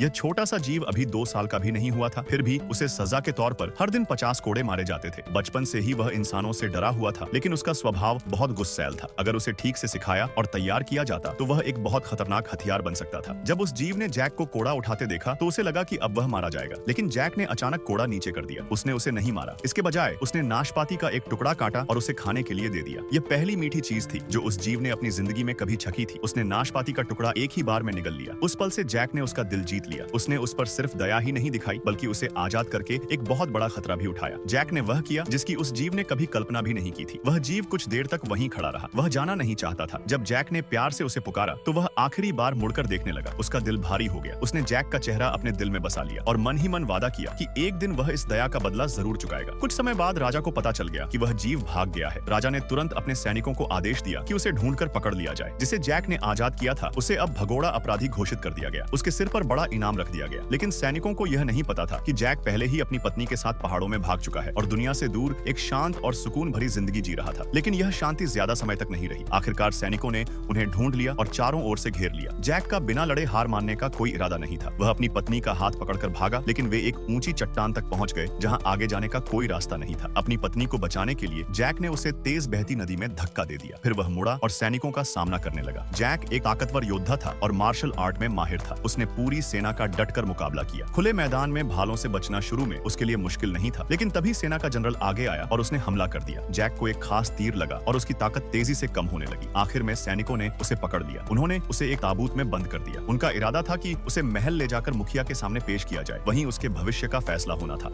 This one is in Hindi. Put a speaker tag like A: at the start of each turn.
A: यह छोटा सा जीव अभी 2 साल का भी नहीं हुआ था, फिर भी उसे सजा के तौर पर हर दिन 50 कोड़े मारे जाते थे। बचपन से ही वह इंसानों से डरा हुआ था, लेकिन उसका स्वभाव बहुत गुस्सैल था। अगर उसे ठीक से सिखाया और तैयार किया जाता तो वह एक बहुत खतरनाक हथियार बन सकता था। जब उस जीव ने जैक को कोड़ा उठाते देखा तो उसे लगा कि अब वह मारा जाएगा, लेकिन जैक ने अचानक कोड़ा नीचे कर दिया। उसने उसे नहीं मारा, इसके बजाय उसने नाशपाती का एक टुकड़ा काटा और उसे खाने के लिए दे दिया। यह पहली मीठी चीज थी जो उस जीव ने अपनी जिंदगी में कभी छकी थी। उसने नाशपाती का टुकड़ा एक ही बार में निगल लिया। उस पल से जैक ने उसका दिल जीत लिया। उसने उस पर सिर्फ दया ही नहीं दिखाई, बल्कि उसे आजाद करके एक बहुत बड़ा खतरा भी उठाया। जैक ने वह किया जिसकी उस जीव ने कभी कल्पना भी नहीं की थी। वह जीव कुछ देर तक वहीं खड़ा रहा। वह जाना नहीं चाहता था। जब जैक ने प्यार से उसे पुकारा तो वह आखिरी बार मुड़कर देखने लगा। उसका दिल भारी हो गया। उसने जैक का चेहरा अपने दिल में बसा लिया और मन ही मन वादा किया कि एक दिन वह इस दया का बदला जरूर चुकाएगा। कुछ समय बाद राजा को पता चल गया कि वह जीव भाग गया है। राजा ने तुरंत अपने सैनिकों को आदेश दिया कि उसे ढूंढकर पकड़ लिया जाए। जिसे जैक ने आजाद किया था उसे अब भगोड़ा अपराधी घोषित कर दिया गया। उसके सिर पर बड़ा इनाम रख दिया गया। लेकिन सैनिकों को यह नहीं पता था कि जैक पहले ही अपनी पत्नी के साथ पहाड़ों में भाग चुका है और दुनिया से दूर एक शांत और सुकून भरी जिंदगी जी रहा था। लेकिन यह शांति ज्यादा समय तक नहीं रही। आखिरकार सैनिकों ने उन्हें ढूंढ लिया और चारों ओर से घेर लिया। जैक का बिना लड़े हार मानने का कोई इरादा नहीं था। वह अपनी पत्नी का हाथ पकड़कर भागा, लेकिन वे एक ऊंची चट्टान तक पहुंच गए जहां आगे जाने का कोई रास्ता नहीं था। अपनी पत्नी को बचाने के लिए जैक ने उसे तेज बहती नदी में धक्का दे दिया। फिर वह मुड़ा और सैनिकों का सामना करने लगा। जैक एक ताकतवर योद्धा था और मार्शल आर्ट में माहिर था। उसने पूरी सेना का डटकर मुकाबला किया। खुले मैदान में भालों से बचना शुरू में उसके लिए मुश्किल नहीं था, लेकिन तभी सेना का जनरल आगे आया और उसने हमला कर दिया। जैक को एक खास तीर लगा और उसकी ताकत तेजी से कम होने लगी। आखिर में सैनिकों ने उसे पकड़ लिया। उन्होंने उसे एक ताबूत में बंद कर दिया। उनका इरादा था कि उसे महल ले जाकर मुखिया के सामने पेश किया जाए, वहीं उसके भविष्य का फैसला होना था।